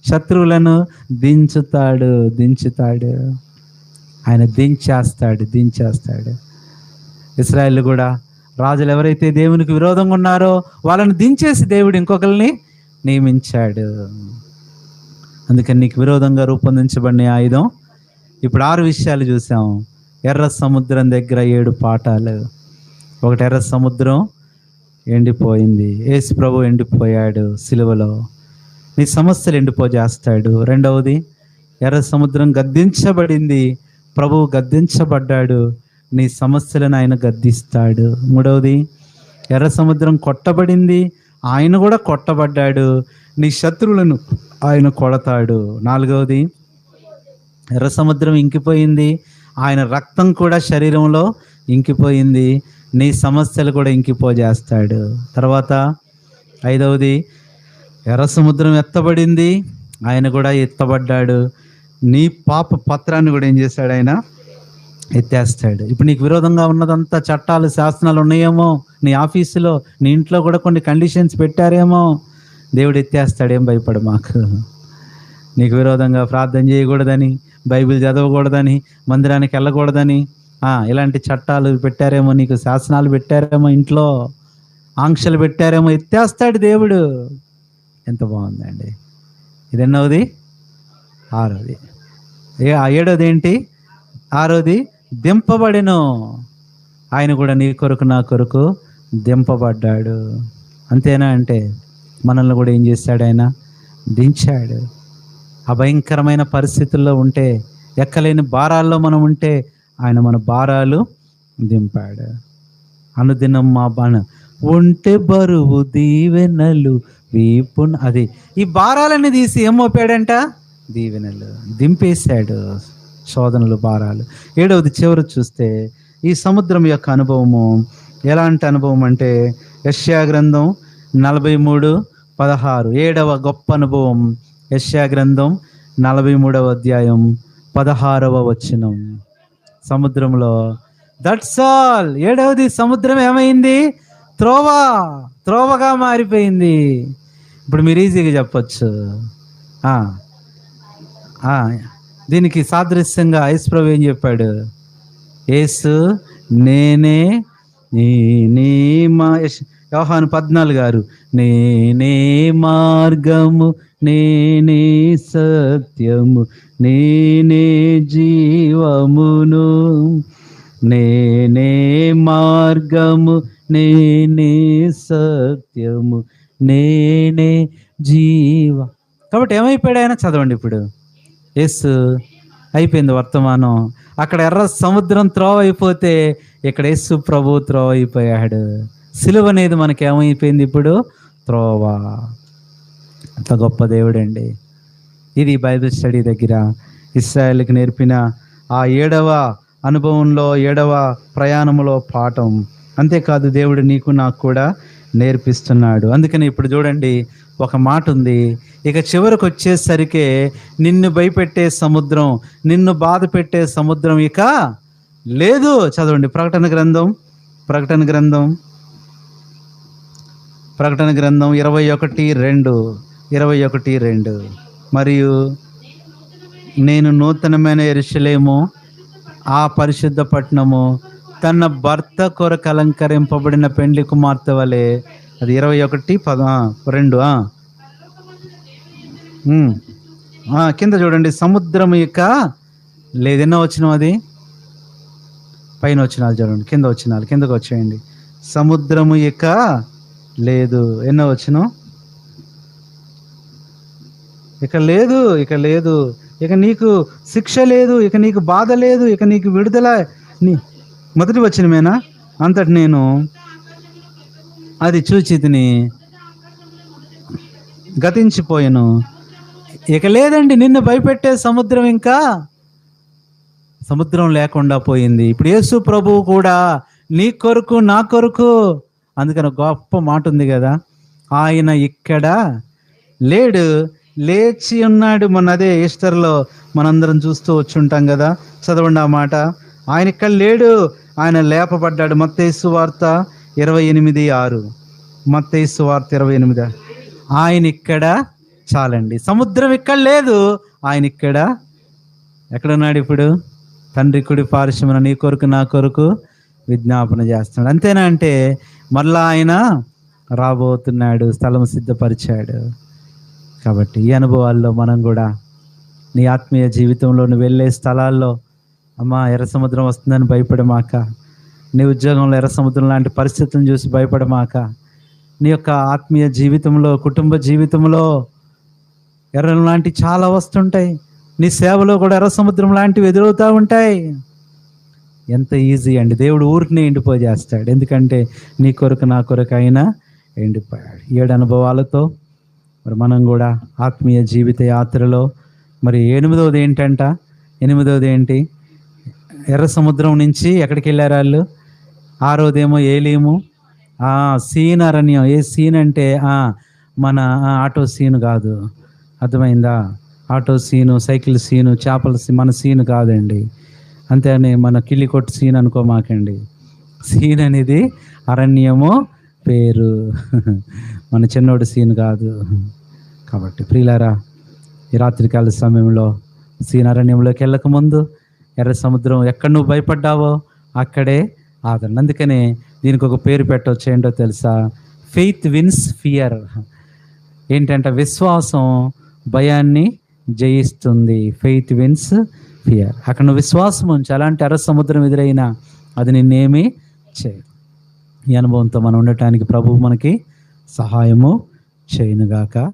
శత్రువులను దించుతాడు. ఆయన దించేస్తాడు. ఇశ్రాయేల్ కూడా రాజులు ఎవరైతే దేవునికి విరోధంగా ఉన్నారో వాళ్ళని దించేసి దేవుడు ఇంకొకరిని నియమించాడు. అందుకని నీకు విరోధంగా రూపొందించబడిన ఆయుధం. ఇప్పుడు 6 విషయాలు చూసాం. ఎర్ర సముద్రం దగ్గర 7 పాఠాలు. ఒకటి, ఎర్ర సముద్రం ఎండిపోయింది. యేసు ప్రభు ఎండిపోయాడు సిలువలో. నీ సమస్యలు ఎండిపోజేస్తాడు. రెండవది, ఎర్ర సముద్రం గద్దించబడింది, ప్రభువు గద్దించబడ్డాడు, నీ సమస్యలను ఆయన గద్దిస్తాడు. మూడవది, ఎర్ర సముద్రం కొట్టబడింది, ఆయన కూడా కొట్టబడ్డాడు, నీ శత్రువులను ఆయన కొడతాడు. నాలుగవది, ఎర్ర సముద్రం ఇంకిపోయింది, ఆయన రక్తం కూడా శరీరంలో ఇంకిపోయింది, నీ సమస్యలు కూడా ఇంకిపోజేస్తాడు. తర్వాత ఐదవది, ఎర్ర సముద్రం ఎత్తబడింది, ఆయన కూడా ఎత్తబడ్డాడు, నీ పాప పత్రాన్ని కూడా ఏం చేశాడు? ఆయన ఎత్తేస్తాడు. ఇప్పుడు నీకు విరోధంగా ఉన్నదంతా చట్టాలు, శాసనాలు ఉన్నాయేమో, నీ ఆఫీసులో, నీ ఇంట్లో కూడా కొన్ని కండిషన్స్ పెట్టారేమో, దేవుడు ఎత్తేస్తాడు. ఏం భయపడు మాకు. నీకు విరోధంగా ప్రార్థన చేయకూడదని, బైబిల్ చదవకూడదని, మందిరానికి వెళ్ళకూడదని ఇలాంటి చట్టాలు పెట్టారేమో, నీకు శాసనాలు పెట్టారేమో, ఇంట్లో ఆంక్షలు పెట్టారేమో, ఎత్తేస్తాడు దేవుడు. ఎంత బాగుందండి. ఇది ఎన్నోది? 6వది. ఏడోది ఏంటి? 6వది దింపబడెను. ఆయన కూడా నీ కొరకు నా కొరకు దింపబడ్డాడు. అంతేనా? అంటే మనల్ని కూడా ఏం చేశాడు? ఆయన దించాడు. అభయంకరమైన పరిస్థితుల్లో ఉంటే, ఎక్కలేని భారాల్లో మనం ఉంటే, ఆయన మన భారాలు దింపాడు. అనుదినం ఒంటె బరువు దీవెనలు వీపున్ అది ఈ భారాలన్నీ తీసి ఏం మోపాడంట? దీవెనలు దింపేశాడు, శోధనలు భారాలు. 7వది చివరి చూస్తే ఈ సముద్రం యొక్క అనుభవము ఎలాంటి అనుభవం అంటే యెషయా గ్రంథం 43:16 7వ గొప్ప అనుభవం. యెషయా గ్రంథం 43వ అధ్యాయం 16వ వచనం. సముద్రంలో దట్స్ ఆల్. 7వది సముద్రం ఏమైంది? త్రోవగా మారిపోయింది. ఇప్పుడు మీరు ఈజీగా చెప్పచ్చు, దీనికి సాదృశ్యంగా యేసుప్రభు ఏం చెప్పాడు? యేసు నేనే యోహాను 14 నేనే మార్గము, నేనే సత్యము, నేనే జీవమును, నేనే మార్గము, నేనే సత్యము, నేనే జీవ. కాబట్టి ఏమైపోయాడు ఆయన? చదవండి ఇప్పుడు. యేసు అయిపోయింది వర్తమానం. అక్కడ ఎర్ర సముద్రం త్రోవ అయిపోతే ఇక్కడ యేసు ప్రభు త్రోవ అయిపోయాడు. సిలువ అనేది మనకి ఏమైపోయింది ఇప్పుడు? త్రోవ. అంత గొప్ప దేవుడండి. ఇది బైబిల్ స్టడీ దగ్గర ఇశ్రాయేలుకి నేర్పిన ఆ 7వ అనుభవంలో, 7వ ప్రయాణంలో పాఠం. అంతేకాదు దేవుడు నీకు నాకు కూడా నేర్పిస్తున్నాడు. అందుకని ఇప్పుడు చూడండి, ఒక మాట ఉంది. ఇక చివరికి వచ్చేసరికి నిన్ను భయపెట్టే సముద్రం, నిన్ను బాధ పెట్టే సముద్రం ఇక లేదు. చదవండి ప్రకటన గ్రంథం 21:2 మరియు నేను నూతనమైన యెరూషలేము, ఆ పరిశుద్ధ పట్టణము తన భర్త కొరకు అలంకరింపబడిన పెండ్లి కుమార్తె వలె. అది 21:2 కింద చూడండి. సముద్రం ఇక లేదు. ఎన్నో వచ్చిన అది పైన వచ్చినాలు చూడండి, కింద వచ్చినాలు కిందకు వచ్చేయండి. సముద్రము ఇక లేదు. ఎన్నో వచ్చిన ఇక లేదు, ఇక లేదు, ఇక నీకు శిక్ష లేదు, ఇక నీకు బాధ లేదు, ఇక నీకు విడుదల. మొదటి వచనమేనా? అంతటి నేను అది చూచితిని, గతించిపోయాను, ఇక లేదండి. నిన్ను భయపెట్టే సముద్రం ఇంకా సముద్రం లేకుండా పోయింది. ఇప్పుడు యేసు ప్రభువు కూడా నీ కొరకు నా కొరకు. అందుకని గొప్ప మాట ఉంది కదా, ఆయన ఇక్కడ లేడు, లేచి ఉన్నాడు. మన అదే ఈస్టర్లో మనందరం చూస్తూ వచ్చి ఉంటాం కదా. చదవండి ఆ మాట. ఆయన ఇక్కడ లేడు, ఆయన లేపబడ్డాడు. మత్తయి సువార్త 28:6. మత్తయి సువార్త 28. ఆయన ఇక్కడ. చాలండి. సముద్రం ఇక్కడ లేదు, ఆయన ఇక్కడ. ఎక్కడున్నాడు ఇప్పుడు? తండ్రి కుడి పార్శ్వమున నీ కొరకు నా కొరకు విజ్ఞాపన చేస్తున్నాడు. అంతేనా? అంటే మరలా ఆయన రాబోతున్నాడు, స్థలం సిద్ధపరిచాడు. కాబట్టి ఈ అనుభవాల్లో మనం కూడా నీ ఆత్మీయ జీవితంలో నువ్వు వెళ్ళే స్థలాల్లో, అమ్మా ఎర్ర సముద్రం వస్తుందని భయపడమాక, నీ ఉద్యోగంలో ఎర్ర సముద్రం లాంటి పరిస్థితులను చూసి భయపడమాక, నీ యొక్క ఆత్మీయ జీవితంలో, కుటుంబ జీవితంలో ఎర్ర లాంటి చాలా వస్తుంటాయి. నీ సేవలో కూడా ఎర్ర సముద్రం లాంటివి ఎదురవుతూ ఉంటాయి. ఎంత ఈజీ అండి. దేవుడు ఊరిని ఎండిపోజేస్తాడు. ఎందుకంటే నీ కొరకు నా కొరకు అయినా ఎండిపోయాడు. 7 అనుభవాలతో మరి మనం కూడా ఆత్మీయ జీవిత యాత్రలో మరి 8వది ఏంటంట? 8వది ఏంటి? ఎర్ర సముద్రం నుంచి ఎక్కడికి వెళ్ళారు వాళ్ళు? 6వదేమో ఏలీము, సీన్ అరణ్యం. ఏ సీన్ అంటే మన ఆటో సీను కాదు, అర్థమైందా? ఆటో సీను, సైకిల్ సీను, చేపల మన సీను కాదండి. అంతేని మన కిల్లి కొట్టు సీన్ అనుకోమాకండి. సీన్ అనేది అరణ్యము పేరు, మన చిన్నోడు సీన్ కాదు. కాబట్టి ప్రియులారా, ఈ రాత్రికాల సమయంలో సీన్ అరణ్యంలోకి వెళ్ళక ముందు ఎర్ర సముద్రం ఎక్కడ నువ్వు భయపడ్డావో అక్కడే ఆదరణ. అందుకనే దీనికి ఒక పేరు పెట్టవచ్చు. ఏంటో తెలుసా? Faith wins fear. ఏంటంటే విశ్వాసం భయాన్ని జయిస్తుంది. Faith wins fear. అక్కడ నువ్వు విశ్వాసం ఉంచి అలాంటి ఎర్ర సముద్రం ఎదురైనా అది నిన్నేమీ చేయదు. ఈ అనుభవంతో మనం ఉండటానికి ప్రభువు మనకి సహాయము చేయనుగాక.